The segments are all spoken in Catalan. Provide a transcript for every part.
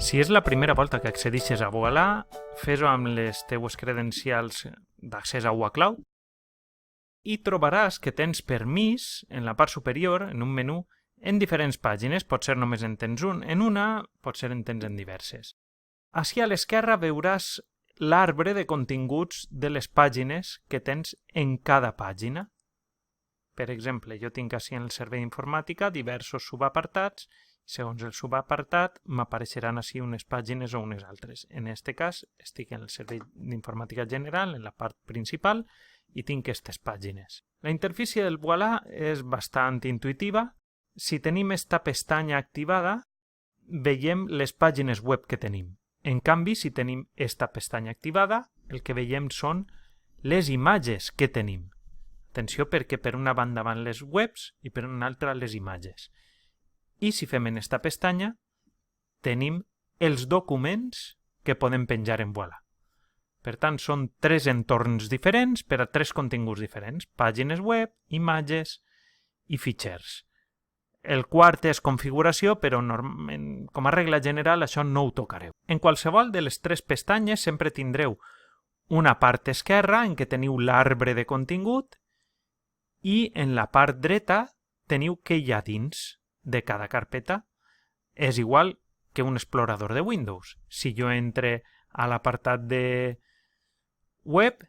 Si és la primera volta que accedixes a Voilà, fes-ho amb les teues credencials d'accés a UACloud i trobaràs que tens permís en la part superior, en un menú, en diferents pàgines. Pot ser només en tens en una, pot ser en tens en diverses. Ací a l'esquerra veuràs l'arbre de continguts de les pàgines que tens en cada pàgina. Per exemple, jo tinc ací en el servei d'informàtica diversos subapartats. Segons el subapartat, m'apareixeran ací unes pàgines o unes altres. En aquest cas, estic en el servei d'informàtica general, en la part principal, i tinc aquestes pàgines. La interfície del Voilà és bastant intuïtiva. Si tenim esta pestanya activada, veiem les pàgines web que tenim. En canvi, si tenim esta pestanya activada, el que veiem són les imatges que tenim. Atenció, perquè per una banda van les webs i per una altra les imatges. I si fem en esta pestanya, tenim els documents que podem penjar en Voilà. Per tant, són 3 entorns diferents per a 3 continguts diferents. Pàgines web, imatges i fitxers. El quart és configuració, però com a regla general això no ho tocareu. En qualsevol de les 3 pestanyes sempre tindreu una part esquerra en què teniu l'arbre de contingut i en la part dreta teniu què hi ha dins de cada carpeta. És igual que un explorador de Windows. Si jo entre a l'apartat de web,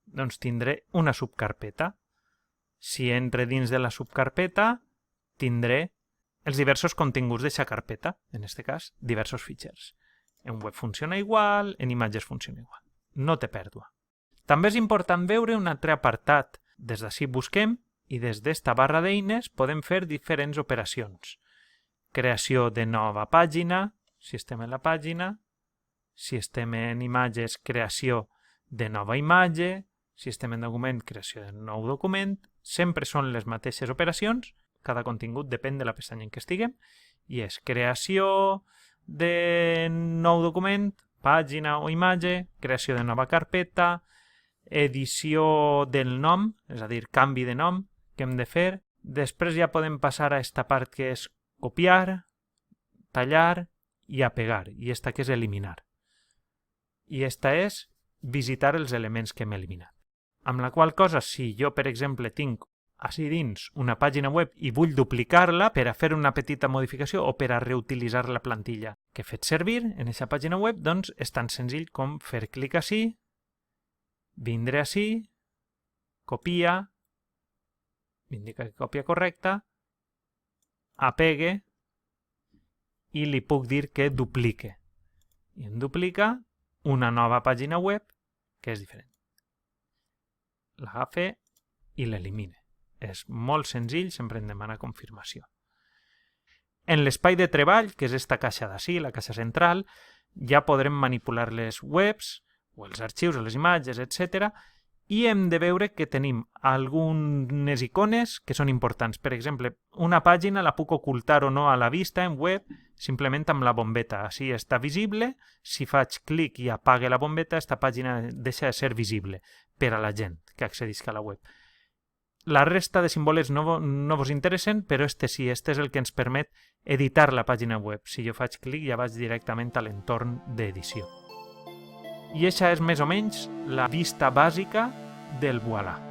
doncs tindré una subcarpeta. Si entre dins de la subcarpeta, tindré els diversos continguts d'aquesta carpeta, en aquest cas, diversos fitxers. En web funciona igual, en imatges funciona igual. No té pèrdua. També és important veure un altre apartat. Des d'ací busquem i des d'esta barra d'eines podem fer diferents operacions. Creació de nova pàgina, si estem en la pàgina. Si estem en imatges, creació de nova imatge. Si estem en document, creació de nou document. Sempre són les mateixes operacions. Cada contingut depèn de la pestanya en què estiguem. I és creació de nou document, pàgina o imatge, creació de nova carpeta, edició del nom, és a dir, canvi de nom que hem de fer. Després ja podem passar a esta part que és copiar, tallar i apegar, i esta que és eliminar. I esta és visitar els elements que hem eliminat. Amb la qual cosa, si jo, per exemple, tinc ací dins una pàgina web i vull duplicar-la per a fer una petita modificació o per a reutilitzar la plantilla que he fet servir en aquesta pàgina web, doncs és tan senzill com fer clic ací, vindre ací, copia, m'indica que còpia correcta, apegue i li puc dir que duplique. I em duplica una nova pàgina web que és diferent. L'agafe i l'elimine. És molt senzill, sempre em demana confirmació. En l'espai de treball, que és esta caixa d'ací, la caixa central, ja podrem manipular les webs, o els arxius, o les imatges, etc. I hem de veure que tenim algunes icones que són importants. Per exemple, una pàgina la puc ocultar o no a la vista en web simplement amb la bombeta. Així està visible. Si faig clic i apague la bombeta, esta pàgina deixa de ser visible per a la gent que accedisca a la web. La resta de símbols no vos interessen, però este sí, este és el que ens permet editar la pàgina web. Si jo faig clic ja vaig directament a l'entorn d'edició. I aquesta és més o menys la vista bàsica del Voilà.